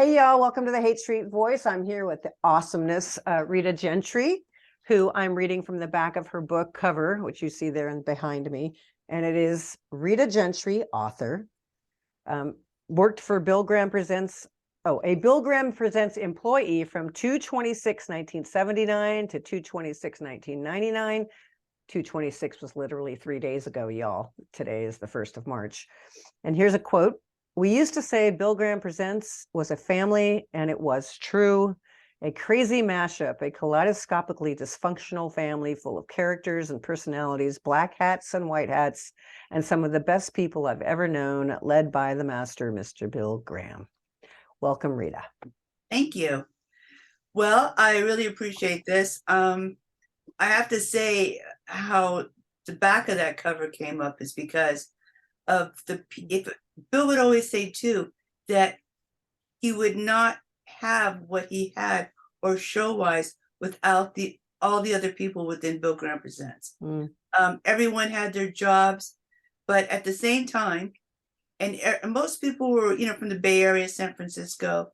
Hey, y'all, welcome to the Hate Street Voice. I'm here with the awesomeness, Rita Gentry, who I'm reading from the back of her book cover, which you see there and behind me. And it is Rita Gentry, author, worked for Bill Graham Presents, a Bill Graham Presents employee from 2/26/1979 to 2/26/1999. 2/26 was literally 3 days ago, y'all. Today is the 1st of March. And here's a quote. We used to say Bill Graham Presents was a family, and it was true. A crazy mashup, a kaleidoscopically dysfunctional family full of characters and personalities, black hats and white hats, and some of the best people I've ever known, led by the master, Mr. Bill Graham. Welcome, Rita. Thank you. Well, I really appreciate this. I have to say how the back of that cover came up is because of Bill would always say too that he would not have what he had or show wise without all the other people within Bill Graham Presents. Everyone had their jobs, but at the same time, and most people were, from the Bay Area, San Francisco,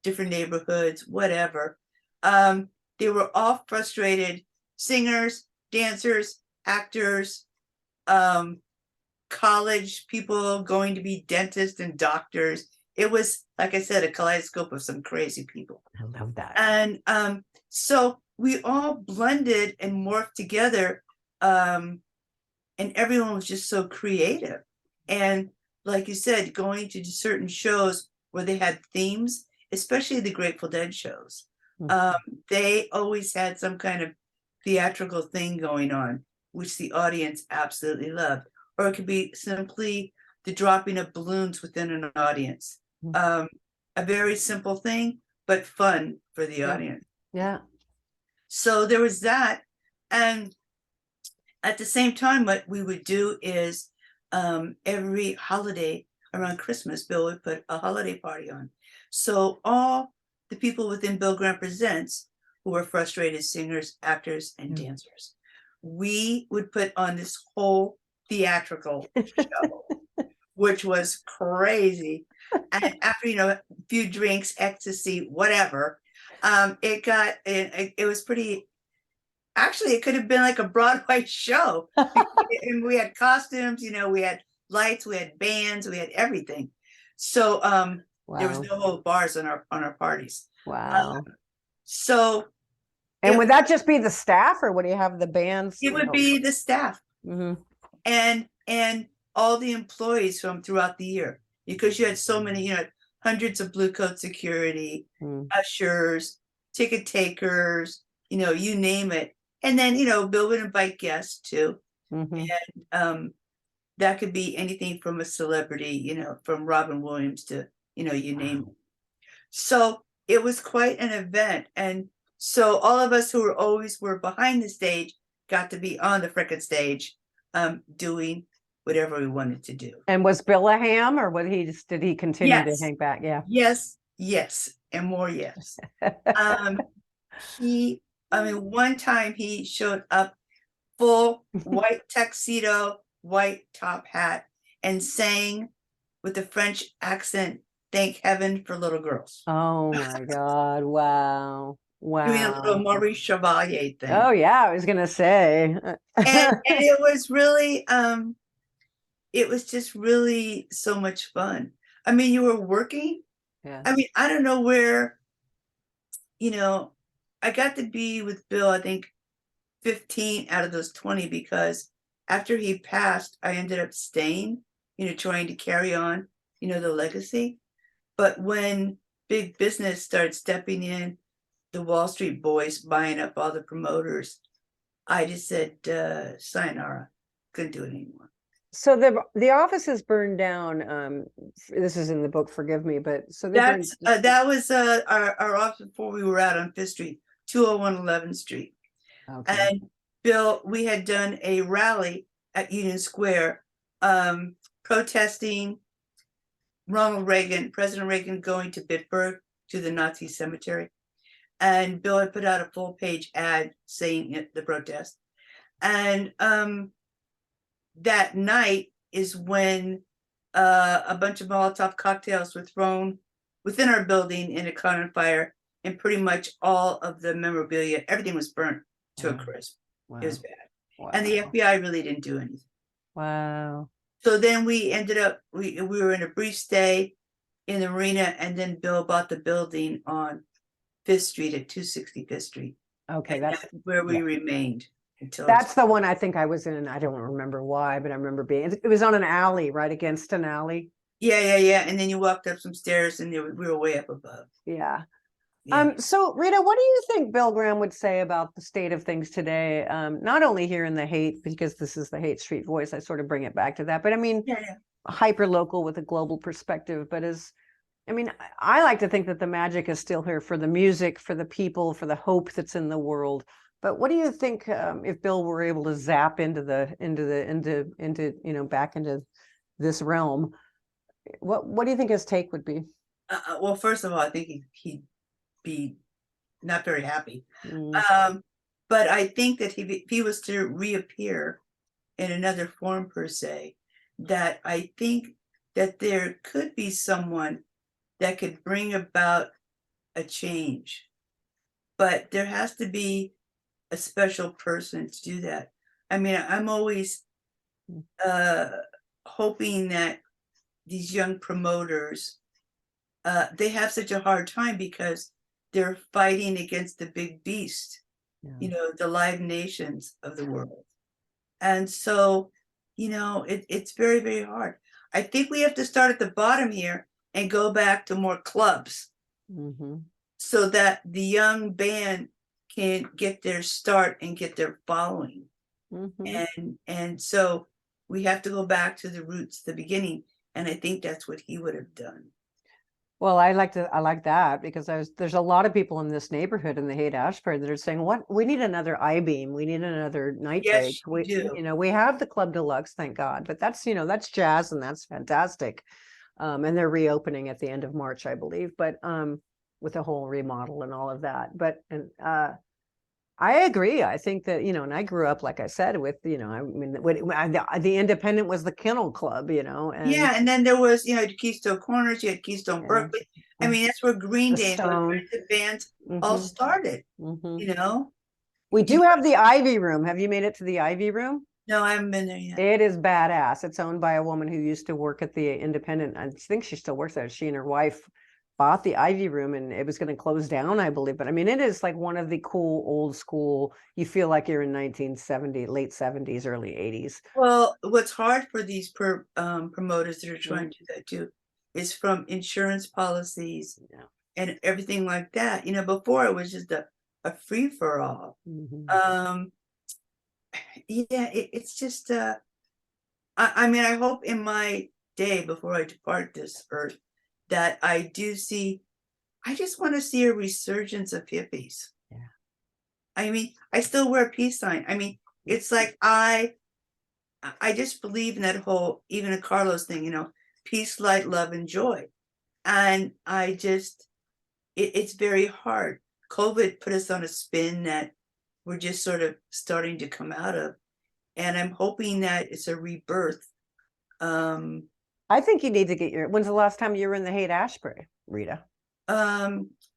different neighborhoods, whatever. They were all frustrated singers, dancers, actors, college people going to be dentists and doctors. It was, like I said, a kaleidoscope of some crazy people. I love that. And so we all blended and morphed together, and everyone was just so creative. And like you said, going to certain shows where they had themes, especially the Grateful Dead shows, they always had some kind of theatrical thing going on, which the audience absolutely loved. Or it could be simply the dropping of balloons within an audience. A very simple thing, but fun for the audience. Yeah. So there was that. And at the same time, what we would do is every holiday around Christmas, Bill would put a holiday party on. So all the people within Bill Graham Presents who were frustrated singers, actors, and dancers, we would put on this whole theatrical show, which was crazy. And after, a few drinks, ecstasy, whatever, it was pretty, actually, it could have been like a Broadway show. And we had costumes, we had lights, we had bands, we had everything. So there was no whole bars on our parties. Wow. And would that just be the staff, or would you have the bands? It would be the staff. And all the employees from throughout the year, because you had so many, hundreds of blue coat security, ushers, ticket takers, you name it. And then, Bill would invite guests too. And that could be anything from a celebrity, from Robin Williams to, you name it. So it was quite an event. And so all of us who were behind the stage got to be on the frickin' stage, doing whatever we wanted to do. And was Bill a ham, or did he continue to hang back? Yeah. Yes, and more yes. One time he showed up full white tuxedo, white top hat, and sang with a French accent, "Thank Heaven for Little Girls." Oh my God. Wow. Doing a little Maurice Chevalier thing. Oh yeah, I was gonna say. and it was really, it was just really so much fun. You were working. Yeah. I don't know where, I got to be with Bill, I think 15 out of those 20, because after he passed, I ended up staying, trying to carry on, the legacy. But when big business started stepping in, the Wall Street boys buying up all the promoters, I just said, sayonara, couldn't do it anymore. So the office is burned down. This is in the book, forgive me, but so that was our office before we were out on 5th Street, 201 11th Street. Okay. And Bill, we had done a rally at Union Square, protesting President Reagan going to Bitburg, to the Nazi cemetery. And Bill had put out a full-page ad saying the protest. And that night is when a bunch of Molotov cocktails were thrown within our building in a caught on fire, and pretty much all of the memorabilia, everything was burnt to a Wow. crisp. Wow. It was bad. And the Wow. FBI really didn't do anything. Wow. So then we ended up, we were in a brief stay in the marina, and then Bill bought the building on 5th Street at 265th Street. Okay, And that's that's where we remained until that's the one I think I was in. I don't remember why, but I remember being. It was on an alley, right against an alley. yeah. And then you walked up some stairs, and we were way up above. Yeah. Yeah. So Rita, what do you think Bill Graham would say about the state of things today? Not only here in the hate, because this is the Hate Street Voice, I sort of bring it back to that, but I mean, Yeah. hyper local with a global perspective. But I mean, I like to think that the magic is still here for the music, for the people, for the hope that's in the world. But what do you think if Bill were able to zap into back into this realm? What do you think his take would be? Well, first of all, I think he'd be not very happy. Mm. But I think that if he was to reappear in another form per se, that I think that there could be someone that could bring about a change. But there has to be a special person to do that. I mean, I'm always hoping that these young promoters, they have such a hard time because they're fighting against the big beast, Yeah. the Live Nations of the world. And so, it's very, very hard. I think we have to start at the bottom here and go back to more clubs Mm-hmm. so that the young band can get their start and get their following. Mm-hmm. And so we have to go back to the roots, the beginning. And I think that's what he would have done. Well, I like that because there's a lot of people in this neighborhood in the Haight-Ashbury that are saying, "What we need another I-beam, we need another night break." Yes, you do. We have the Club Deluxe, thank God, but that's jazz and that's fantastic. And they're reopening at the end of March, I believe, but with a whole remodel and all of that. But I agree. I think that, and I grew up, like I said, with, I mean, the Independent was the Kennel Club, and Yeah, and then there was, the Keystone Corners, you had Keystone yeah. Berkeley. I mean, that's where Green The Day and those Stone. kinds of bands all Mhm. started, Mhm. We You do have the Ivy Room. Have you made it to the Ivy Room? No, I haven't been there yet. It is badass. It's owned by a woman who used to work at the Independent. I think she still works there. She and her wife bought the Ivy Room and it was going to close down, I believe. But I mean, it is like one of the cool old school. You feel like you're in 1970, late 70s, early 80s. Well, what's hard for these promoters that are trying to do that too is from insurance policies Yeah. and everything like that. Before it was just a free for all. Mm-hmm. Yeah, it's just I mean, I hope in my day before I depart this earth that I just want to see a resurgence of hippies. Yeah. I mean, I still wear a peace sign. I mean, it's like I just believe in that whole, even a Carlos thing, peace, light, love, and joy. And I just, it's very hard. COVID put us on a spin that we're just sort of starting to come out of. And I'm hoping that it's a rebirth. I think you need to get when's the last time you were in the Haight-Ashbury, Rita?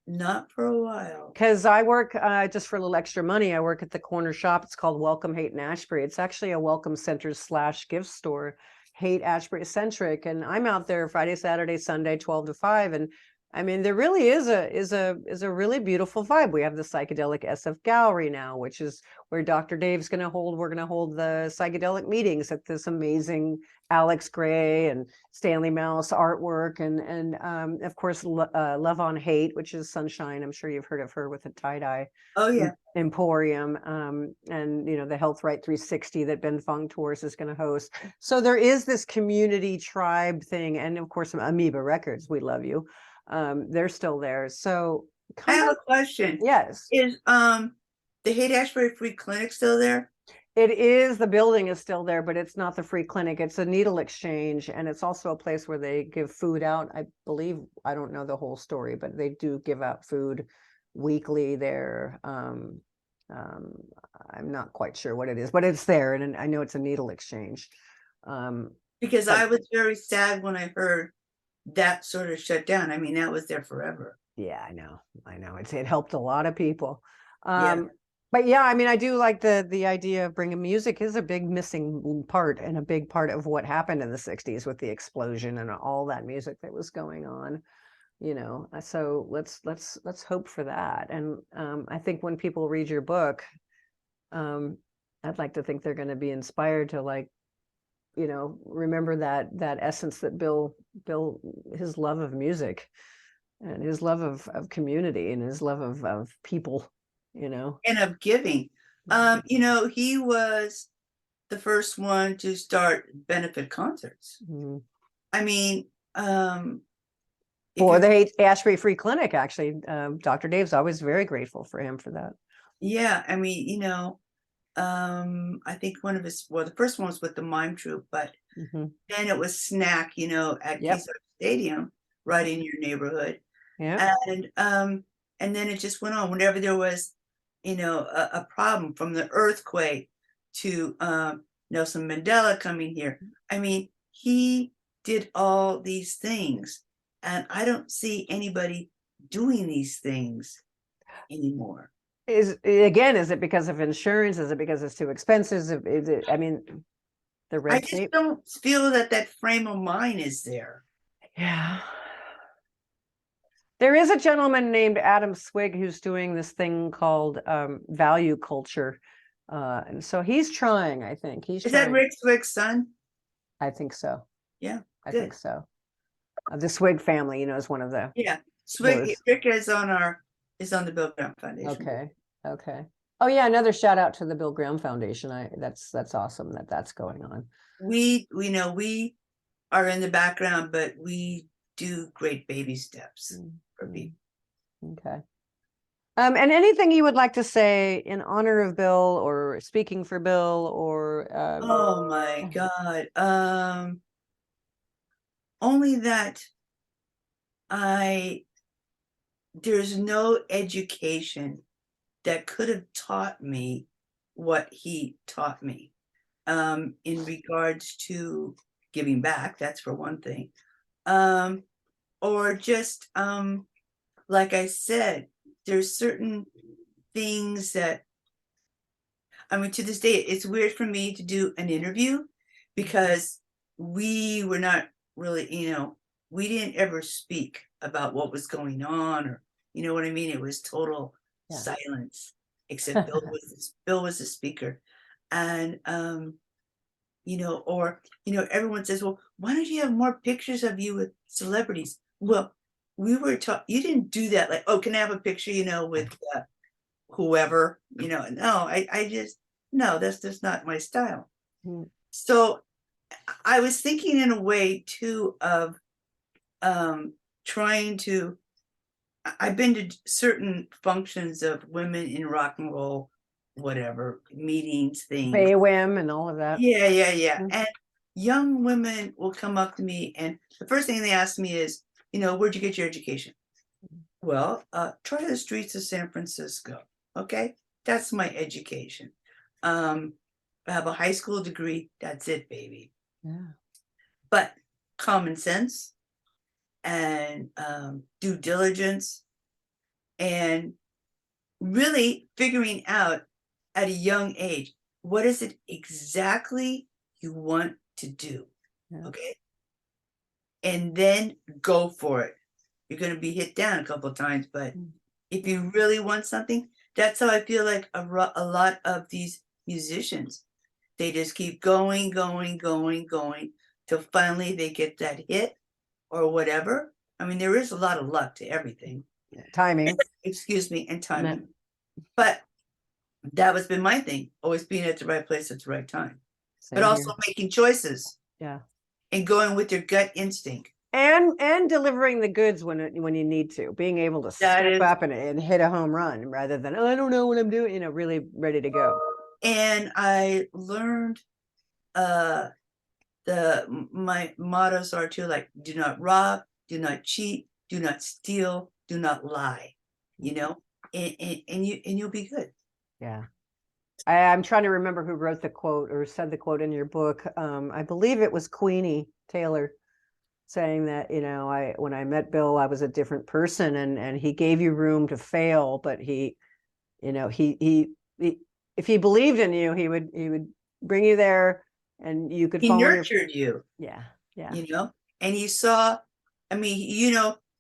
Not for a while. Because I work just for a little extra money. I work at the corner shop. It's called Welcome Haight-Ashbury. It's actually a welcome center / gift store, Haight-Ashbury centric. And I'm out there Friday, Saturday, Sunday, 12 to 5. And I mean, there really is a really beautiful vibe. We have the psychedelic SF gallery now, which is where Dr. Dave's we're going to hold the psychedelic meetings at this amazing Alex Gray and Stanley Mouse artwork, and of course Love on Hate, which is Sunshine. I'm sure you've heard of her with the tie-dye Oh yeah. Emporium, and the Health Right 360 that Ben Fong Tours is going to host. So there is this community tribe thing, and of course Amoeba Records, we love you. They're still there. So I have a question. Yes. Is the Haight-Ashbury Free Clinic still there? It is. The building is still there, but it's not the free clinic. It's a needle exchange, and it's also a place where they give food out. I believe, I don't know the whole story, but they do give out food weekly there. I'm not quite sure what it is, but it's there, and I know it's a needle exchange. Because I was very sad when I heard that sort of shut down. I mean, that was there forever. Yeah, I know. It helped a lot of people. Yeah. But yeah, I mean, I do like the idea of bringing music is a big missing part and a big part of what happened in the 60s with the explosion and all that music that was going on, so let's hope for that. And I think when people read your book, I'd like to think they're going to be inspired to, like, remember that essence that Bill, his love of music and his love of community and his love of people, And of giving. He was the first one to start benefit concerts. Mhm. I mean, if For you, the Ashbury Free Clinic, actually, Dr. Dave's always very grateful for him for that. yeah, I mean, I think one of his, well, the first one was with the mime troupe, but Mhm. then it was Snack, at Yep. Keyside Stadium, right in your neighborhood. Yeah. And then it just went on. Whenever there was, a problem, from the earthquake to Nelson Mandela coming here. I mean, he did all these things, and I don't see anybody doing these things anymore. Is it because of insurance? Is it because it's too expensive? Is it, I mean, the I red just tape? don't feel that frame of mind is there. Yeah. There is a gentleman named Adam Swig who's doing this thing called value culture. And so he's trying, I think. He's Is that trying. Rick Swick's son? I think so. Yeah, I good. think so. The Swig family, is one of Yeah, Swick. those. Rick is on the Bill Graham Foundation. Okay. Okay. Oh yeah, another shout out to the Bill Graham Foundation. That's awesome that's going on. We are in the background, but we do great baby steps for Mm-hmm. people. Okay. And anything you would like to say in honor of Bill or speaking for Bill or Oh my God. Only that I there's no education that could have taught me what he taught me. In regards to giving back, that's for one thing. Or just like I said, there's certain things that, I mean, to this day, it's weird for me to do an interview because we were not really, we didn't ever speak about what was going on, or, you know what I mean? It was total yeah. silence, except Bill was the speaker. And, everyone says, well, why don't you have more pictures of you with celebrities? Well, we were taught, you didn't do that. Like, oh, can I have a picture, with whoever, no, I just, no, that's just not my style. Mm. So I was thinking in a way too of trying to, I've been to certain functions of women in rock and roll, whatever, meetings, things. Baywim and all of that. Yeah. Mm. And young women will come up to me, and the first thing they ask me is, where'd you get your education? Well, try the streets of San Francisco. Okay, that's my education. I have a high school degree. That's it, baby. Yeah. But common sense and due diligence, and really figuring out at a young age, what is it exactly you want to do? Yeah. Okay. And then go for it. You're going to be hit down a couple of times, but if you really want something, that's how I feel like a lot of these musicians, they just keep going till finally they get that hit or whatever. I mean, there is a lot of luck to everything. Timing. Excuse me, and timing. But that was been my thing, always being at the right place at the right time. Same but also here. making choices. Yeah. And going with your gut instinct. And delivering the goods when you need to, being able to step up and hit a home run rather than, oh, I don't know what I'm doing, really ready to go. And I learned my mottos are too, like, do not rob, do not cheat, do not steal, do not lie, and you'll be good. Yeah. I'm trying to remember who wrote the quote or said the quote in your book. I believe it was Queenie Taylor. saying that, when I met Bill, I was a different person, and he gave you room to fail, but he, he if he believed in you, he would bring you there, and you could He fall on your, nurtured you, yeah, yeah, and he saw, I mean,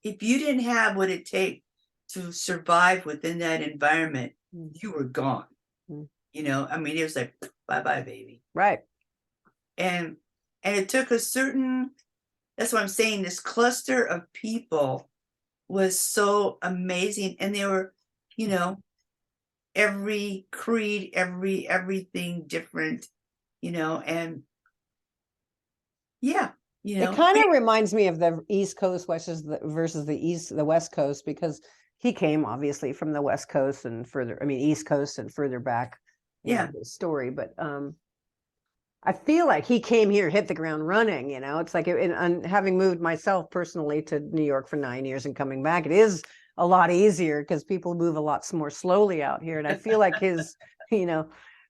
if you didn't have what it takes to survive within that environment, you were gone. Mm. I mean, it was like, bye bye, baby. Right. And it took a certain, that's what I'm saying, this cluster of people was so amazing. And they were, every creed, everything different, and yeah, It kind of reminds me of the East Coast versus the West Coast, because he came obviously from the West Coast and further, I mean, East Coast and further back, yeah, the story. But I feel like he came here, hit the ground running. It's like, and having moved myself personally to New York for 9 years and coming back, it is a lot easier because people move a lot more slowly out here. And I feel like his,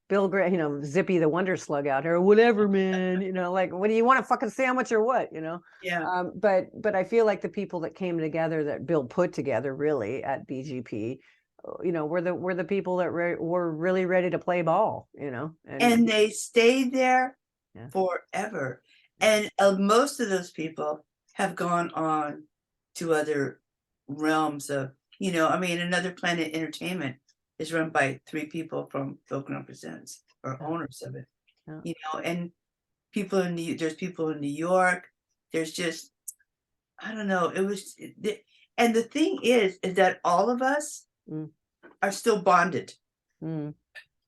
Bill Graham, Zippy the Wonder Slug out here, or whatever, man. Like, what do you want, a fucking sandwich or what? yeah. But I feel like the people that came together, that Bill put together, really, at BGP, were the people that were really ready to play ball. And they stayed there Yeah. forever. And most of those people have gone on to other realms of, I mean, Another Planet Entertainment is run by 3 people from Pilgrim Presents, or owners of it. And there's people in New York. There's just, I don't know. And the thing is that all of us are still bonded. That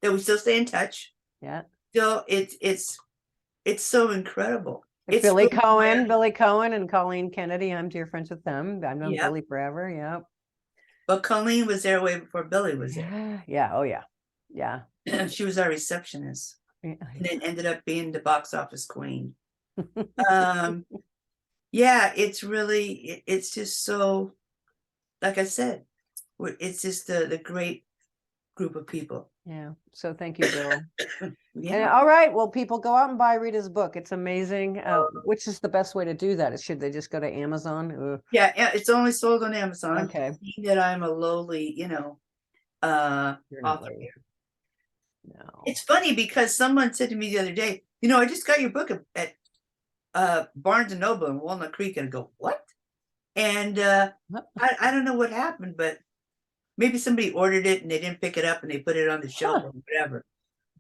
we still stay in touch. Yeah. Still, it's so incredible. Like It's Billy really Cohen and Colleen Kennedy. I'm dear friends with them. I've known Yep. Billy forever. Yep. But Colleen was there way before Billy was there. Yeah. Oh yeah. Yeah. She was our receptionist, and then ended up being the box office queen. Yeah, it's just so, like I said, it's just the great group of people. Yeah. So thank you, Bill. And, Yeah. all right. Well, people, go out and buy Rita's book. It's amazing. Which is the best way to do that? Should they just go to Amazon? Ugh. Yeah, it's only sold on Amazon. Okay. Being that I'm a lowly, You're not author really. here. No. It's funny because someone said to me the other day, I just got your book at Barnes and Noble in Walnut Creek, and I go, what? And I don't know what happened, but maybe somebody ordered it and they didn't pick it up and they put it on the shelf or whatever.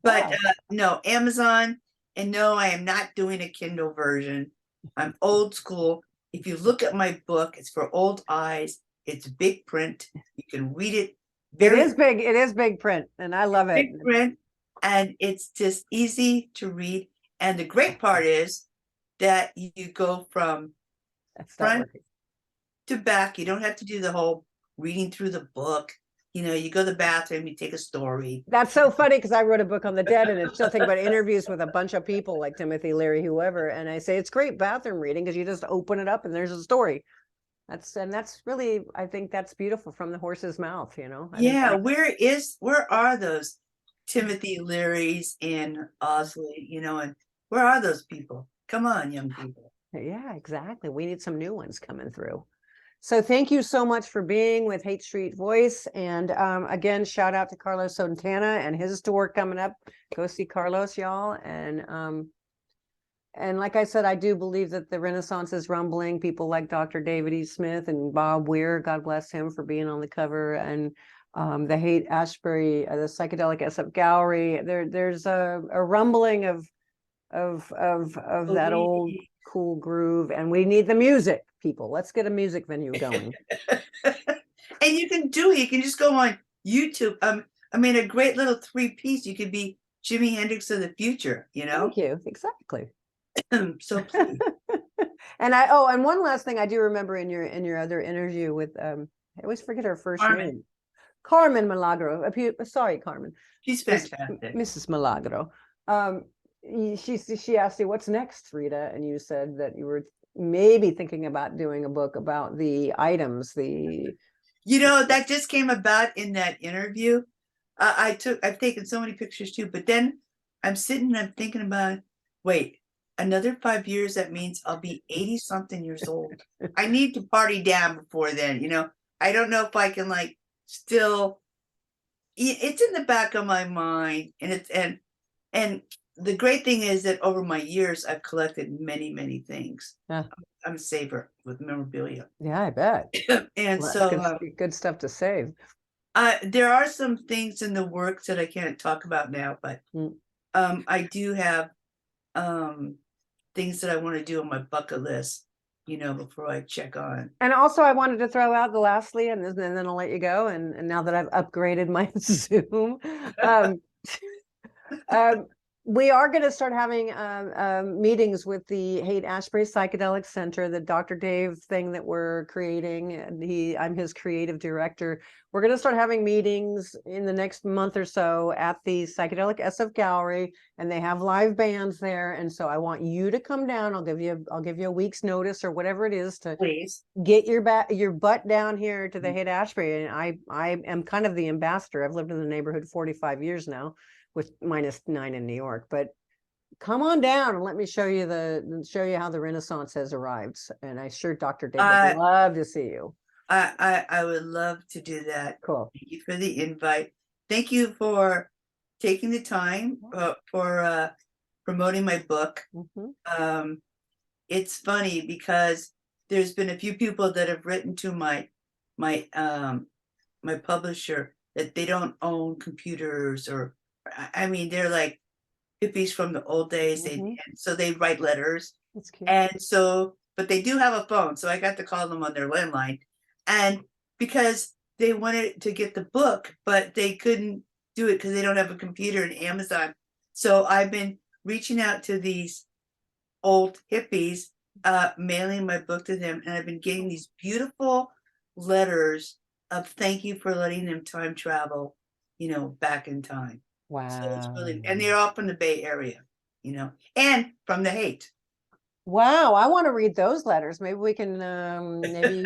But no, Amazon. And no, I am not doing a Kindle version. I'm old school. If you look at my book, it's for old eyes. It's big print. You can read it. It is big. It is big print, and I love it. Big print, and it's just easy to read. And the great part is that you go from front to back. You don't have to do the whole reading through the book. You go to the bathroom, you take a story. That's so funny, because I wrote a book on the dead, and it's something about interviews with a bunch of people like Timothy Leary, whoever. And I say it's great bathroom reading because you just open it up and there's a story. That's really, I think that's beautiful, from the horse's mouth, Yeah, where are those Timothy Learys and Osley, and where are those people? Come on, young people. Yeah, exactly. We need some new ones coming through. So thank you so much for being with Hate Street Voice. And again, shout out to Carlos Santana and his tour coming up. Go see Carlos, y'all. And like I said, I do believe that the Renaissance is rumbling. People like Dr. David E. Smith and Bob Weir, God bless him, for being on the cover, and the Haight Ashbury, the Psychedelic SF Gallery. There's a rumbling of that old cool groove, and we need the music, people. Let's get a music venue going. And you can just go on YouTube. I mean, a great little 3-piece. You could be Jimi Hendrix of the future, Thank you. Exactly. So please. And one last thing I do remember in your other interview with I always forget her first name. Carmen Milagro. Sorry, Carmen. She's fantastic. Mrs. Milagro. She asked you, what's next, Rita? And you said that you were maybe thinking about doing a book about the items, that just came about in that interview. I've taken so many pictures too, but then I'm sitting and I'm thinking about, wait, another 5 years, that means I'll be 80 something years old. I need to party down before then, you know. I don't know if I can like still it's in the back of my mind, and and the great thing is that over my years I've collected many things. Yeah, I'm a saver with memorabilia. yeah, I bet. And Well, that's so good stuff to save. there are some things in the works that I can't talk about now, but Mm. I do have things that I want to do on my bucket list, you know, before I check on. And also, I wanted to throw out the lastly, and then I'll let you go. And now that I've upgraded my Zoom, um, um, we are going to start having meetings with the Haight-Ashbury Psychedelic Center, the Dr. Dave thing that we're creating. And I'm his creative director. We're going to start having meetings in the next month or so at the Psychedelic SF Gallery, and they have live bands there. And so I want you to come down. I'll give you a week's notice or whatever it is to Please. get your butt down here to the Haight-Ashbury. And I am kind of the ambassador. I've lived in the neighborhood 45 years now, with -9 in New York. But come on down and let me show you how the Renaissance has arrived. And I sure Dr. Dave would love to see you. I would love to do that. Cool. Thank you for the invite. Thank you for taking the time for promoting my book. Mm-hmm. It's funny because there's been a few people that have written to my publisher that they don't own computers, or I mean they're like hippies from the old days. Mm-hmm. And so they write letters. That's cute. And so, but they do have a phone, so I got to call them on their landline. And because they wanted to get the book, but they couldn't do it because they don't have a computer and Amazon. So I've been reaching out to these old hippies, mailing my book to them, and I've been getting these beautiful letters of thank you for letting them time travel, you know, back in time. Wow. So it's really, and they're all from the Bay Area, you know, and from the Haight. Wow, I want to read those letters. Maybe we can maybe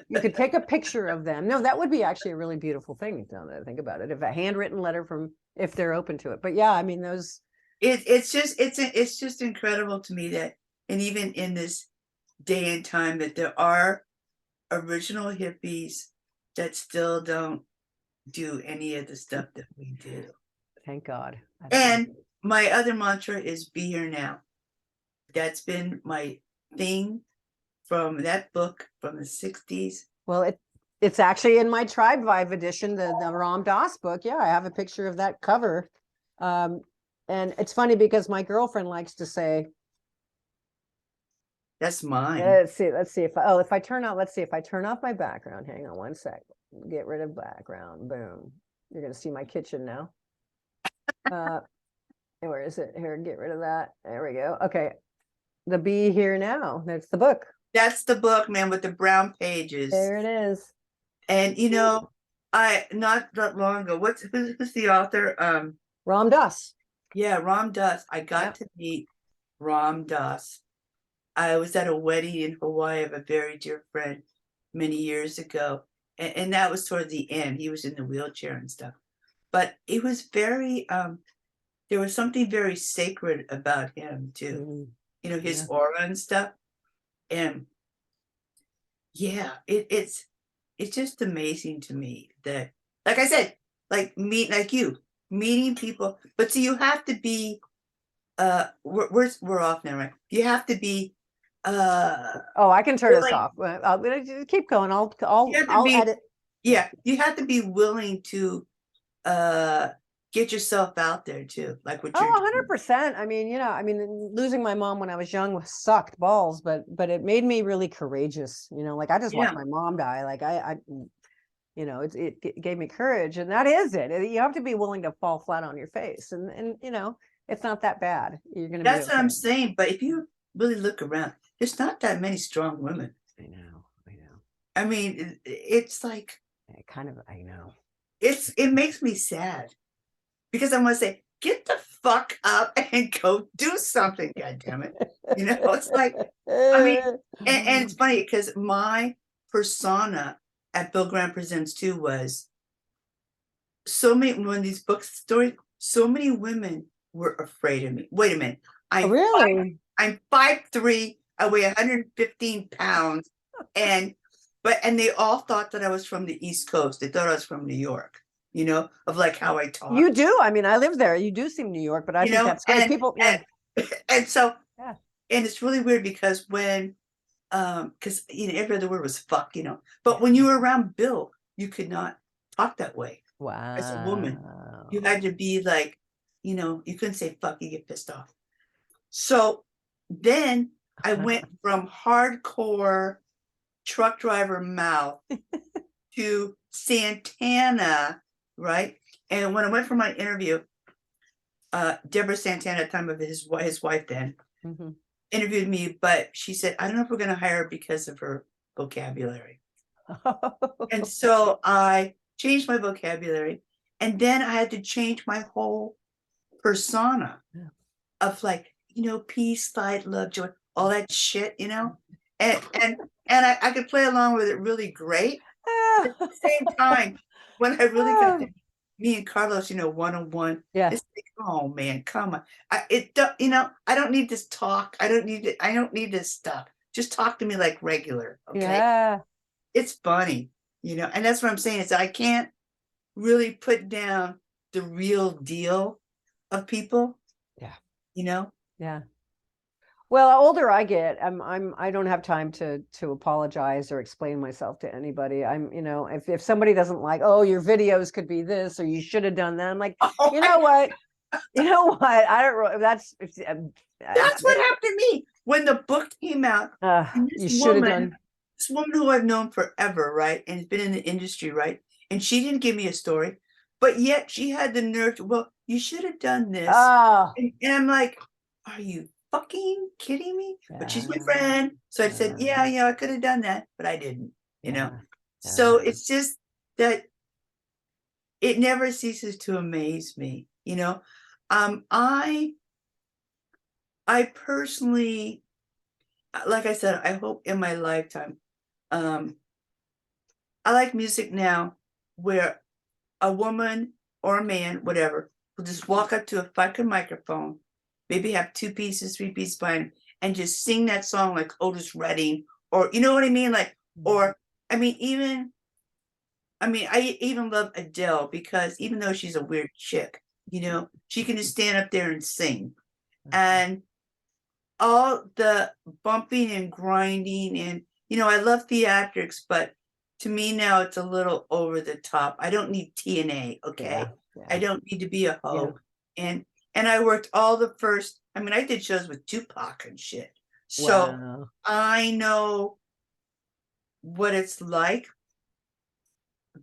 you could take a picture of them. No, that would be actually a really beautiful thing, now that I think about it. If a handwritten letter from, if they're open to it. But yeah, I mean those It's just incredible to me that, and even in this day and time, that there are original hippies that still don't do any of the stuff that we do. Thank God. And my other mantra is be here now. That's been my thing from that book from the 60s. Well, it's actually in my Tribe Vibe edition, the Ram Dass book. Yeah, I have a picture of that cover. And it's funny because my girlfriend likes to say, that's mine. Let's see if I turn off my background. Hang on one sec. Get rid of background. Boom. You're gonna see my kitchen now. Where is it? Here, get rid of that. There we go. Okay. The Be Here Now. That's the book. That's the book, man, with the brown pages. There it is. And you know, I not that long ago, who's the author? Ram Dass. Yeah, Ram Dass. I got to meet Ram Dass. I was at a wedding in Hawaii of a very dear friend many years ago. And that was toward the end. He was in the wheelchair and stuff. But it was very there was something very sacred about him too. You know, his aura and stuff. And yeah, it's just amazing to me that, like I said, like meeting people. But see, you have to be we're off now, right? You have to be oh, I can turn this off. I'll keep going. I'll edit. Yeah, you have to be willing to get yourself out there too, like what you're 100%. I mean, you know, losing my mom when I was young sucked balls, but it made me really courageous. You know, like I just watched my mom die. Like I you know, it gave me courage, and that is it. You have to be willing to fall flat on your face, and you know, it's not that bad. You're gonna. That's what I'm saying. But if you really look around, there's not that many strong women. I know. I mean, it's like I know. It makes me sad because I want to say, get the fuck up and go do something. God damn it! You know, it's like I mean, and it's funny because my persona at Bill Graham Presents 2 was so many, when these book stories, so many women were afraid of me. Wait a minute. Really? I'm 5'3", I weigh 115 pounds, and they all thought that I was from the East Coast. They thought I was from New York, of like how I You talk, do. I mean, I live there. You do seem New York, but I think that's great. and People, yeah, and so yeah. and it's really weird because when because every other word was fuck, but when you were around Bill, you could not talk that way as a woman. You Wow. had to be like, you couldn't say fuck, you get pissed off. So then I went from hardcore truck driver mouth to Santana, right? And when I went for my interview, Deborah Santana, at the time of his wife then, Mm-hmm. interviewed me, but she said, I don't know if we're going to hire her because of her vocabulary. And so I changed my vocabulary, and then I had to change my whole persona of like, peace, light, love, joy, all that shit, and I could play along with it really great. But at the same time, when I really got to me and Carlos, one-on-one, Yeah. it's like, oh man, come on. I don't need this talk. I don't need this stuff. Just talk to me like regular. Okay. Yeah. It's funny, and that's what I'm saying is I can't really put down the real deal of people, Yeah. you know. Yeah. Well, the older I get, I don't have time to apologize or explain myself to anybody. If somebody doesn't like, oh, your videos could be this, or you should have done that. I'm like, Oh you know what? You know what? I don't really, that's what happened to me when the book came out. And you should have done. this woman who I've known forever, right, and has been in the industry, right, and she didn't give me a story, but yet she had the nerve to, well, you should have done this, Oh, and I'm like, are you fucking kidding me? But she's my yeah, friend, so I said, yeah, I could have done that, but I didn't, yeah, So it's just that it never ceases to amaze me, I personally, like I said, I hope in my lifetime, um, I like music now where a woman or a man, whatever, will just walk up to a fucking microphone, maybe have 2 pieces, 3 pieces behind him, and just sing that song like Otis Redding, or you know what I mean? Like, or I even love Adele because even though she's a weird chick, she can just stand up there and sing. And all the bumping and grinding and I love theatrics, but to me now it's a little over the top. I don't need TNA, okay? I don't need to be a hoe. And I worked all the first, I did shows with Tupac and shit. So I know what it's like,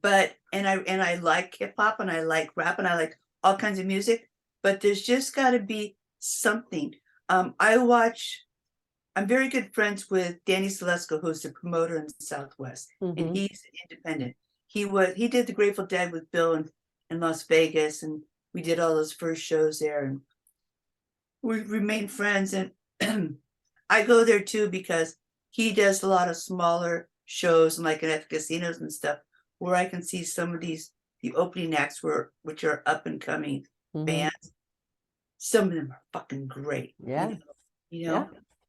but I like hip hop and I like rap and I like all kinds of music, but there's just got to be something. I'm very good friends with Danny Selesco, who's the promoter in the Southwest, and he's independent. He did the Grateful Dead with Bill in Las Vegas, and we did all those first shows there, and we remained friends. And I go there too because he does a lot of smaller shows and like at casinos and stuff, where I can see some of the opening acts which are up and coming bands. Some of them are fucking great. Yeah.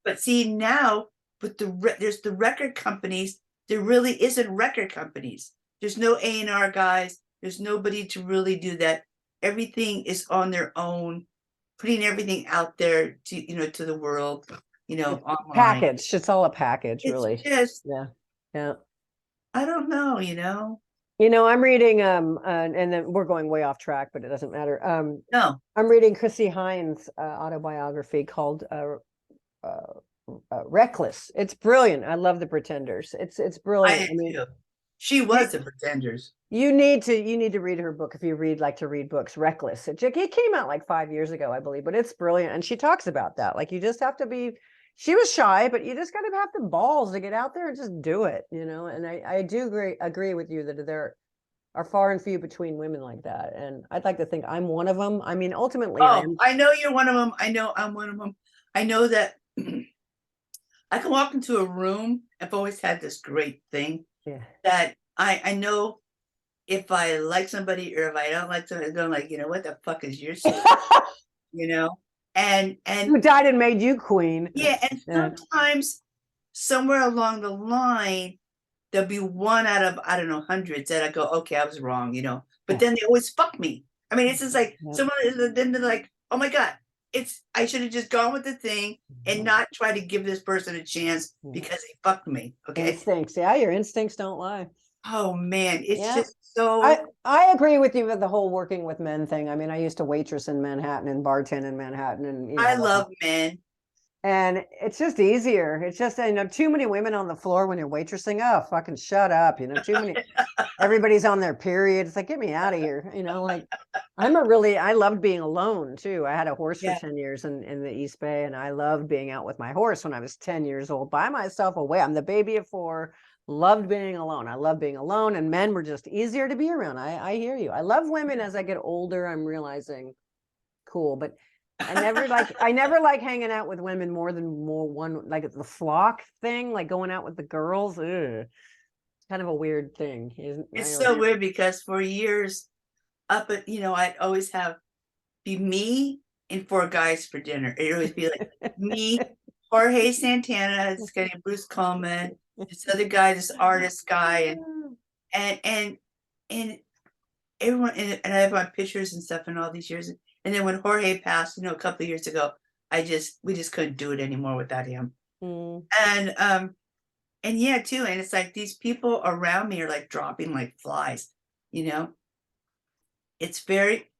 But see now with there's the record companies, there really isn't record companies. There's no A&R guys. There's nobody to really do that. Everything is on their own, putting everything out there to the world, online. Package. It's all a package, It's really. just, Yeah. I don't know, I'm reading and then we're going way off track, but it doesn't matter. No. I'm reading Chrissie Hynde's autobiography called Reckless. It's brilliant. I love The Pretenders. It's brilliant. I do. She was the Pretenders. You need to read her book if you like to read books. Reckless. It came out like 5 years ago, I believe, but it's brilliant. And she talks about that. Like you just have to be. She was shy, but you just got to have the balls to get out there and just do it. And I do agree with you that there are far and few between women like that. And I'd like to think I'm one of them. Ultimately, I know you're one of them. I know I'm one of them. I know that I can walk into a room. I've always had this great thing that I know if I like somebody or if I don't like somebody, I'm going like, what the fuck is your secret? and Who died and made you queen. yeah, and sometimes somewhere along the line, there'll be one out of, I don't know, hundreds that I go, okay, I was wrong, but then they always fuck me. I mean, it's just like someone, then they're like, oh my God, I should have just gone with the thing and not try to give this person a chance because they fucked me. Okay. Instincts. Yeah, your instincts don't lie. Oh man, it's just I, so. I agree with you with the whole working with men thing. I mean, I used to waitress in Manhattan and bartend in Manhattan, and I love men. and it's just easier. It's just, too many women on the floor when you're waitressing. Oh, fucking shut up. Too many, everybody's on their period. It's like, get me out of here. Like I loved being alone too. I had a horse for 10 years in the East Bay, and I loved being out with my horse when I was 10 years old by myself away. I'm the baby of 4, loved being alone. I love being alone, and men were just easier to be around. I hear you. I love women. As I get older, I'm realizing cool, but I never like hanging out with women more than one, like the flock thing, like going out with the girls. Ugh. Kind of a weird thing, isn't it? It's so weird because for years I'd always be me and 4 guys for dinner. It'd always be like me, Jorge Santana, this guy named Bruce Coleman, this other guy, this artist guy, and everyone, and I have my pictures and stuff in all these years. And then when Jorge passed, a couple of years ago, we just couldn't do it anymore without him. And yeah, too. And it's like these people around me are like dropping like flies, It's very,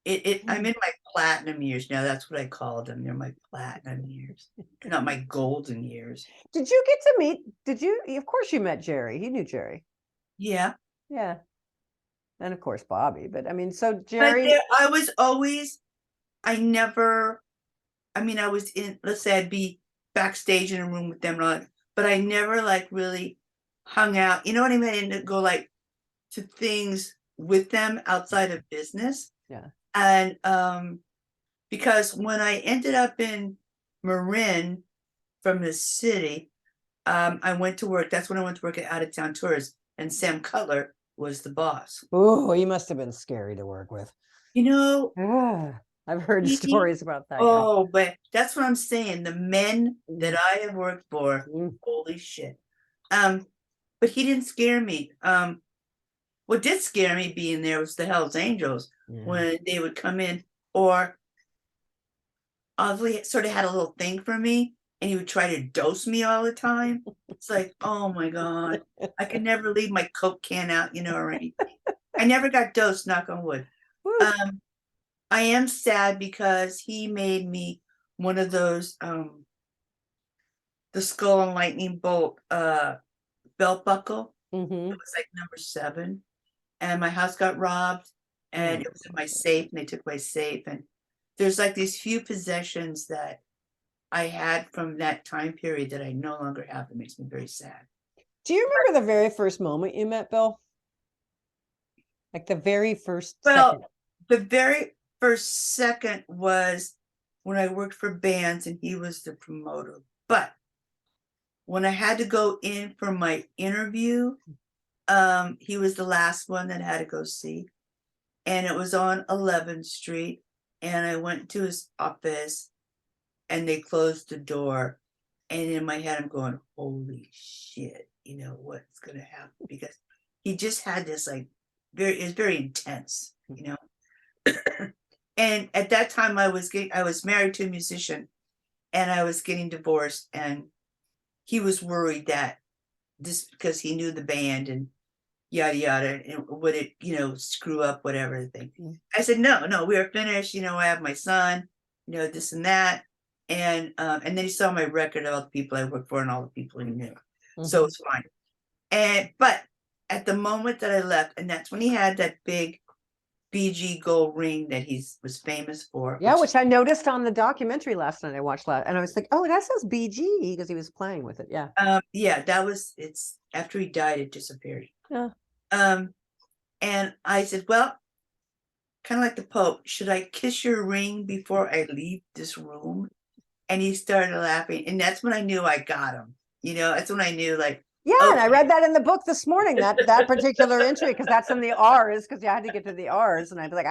I'm in my platinum years now. That's what I call them. They're my platinum years, not my golden years. Did you get to meet, of course you met Jerry. You knew Jerry. Yeah. Yeah. And of course, Bobby. But I mean, so Jerry. I was always, I was in, let's say I'd be backstage in a room with them, but I never like really hung out. You know what I mean? And go like to things with them outside of business. Yeah. And because when I ended up in Marin from the city, I went to work. That's when I went to work at Out of Town Tours, and Sam Cutler was the boss. Oh, he must have been scary to work with. I've heard stories about that. Oh, but that's what I'm saying. The men that I have worked for, holy shit. But he didn't scare me. What did scare me being there was the Hells Angels when they would come in, or Oddly sort of had a little thing for me, and he would try to dose me all the time. It's like, oh my God, I could never leave my Coke can out, or anything. I never got dosed, knock on wood. I am sad because he made me one of those the skull and lightning bolt belt buckle. It was like number 7, and my house got robbed, and it was in my safe, and they took my safe. And there's like these few possessions that I had from that time period that I no longer have. It makes me very sad. Do you remember the very first moment you met Bill? Like the very first second? The very first second was when I worked for bands and he was the promoter. But when I had to go in for my interview, he was the last one that I had to go see. And it was on 11th Street. And I went to his office and they closed the door. And in my head, I'm going, holy shit, what's going to happen? Because he just had this it was very intense, And at that time I was married to a musician and I was getting divorced, and he was worried that this, because he knew the band and yada yada, and would it screw up whatever thing. I said no, we are finished. I have my son, this and that, and then he saw my record of all the people I worked for and all the people he knew, so it's fine. But at the moment that I left, and that's when he had that big BG gold ring that he was famous for. Yeah, which I noticed on the documentary last night I watched that, and I was like, oh, that says BG because he was playing with it. Yeah. Yeah, it's after he died, it disappeared. Yeah. And I said, well, kind of like the Pope, should I kiss your ring before I leave this room? And he started laughing, and that's when I knew I got him. That's when I knew, yeah, okay. And I read that in the book this morning, that particular entry, because that's in the R's, because you had to get to the R's, and I was like,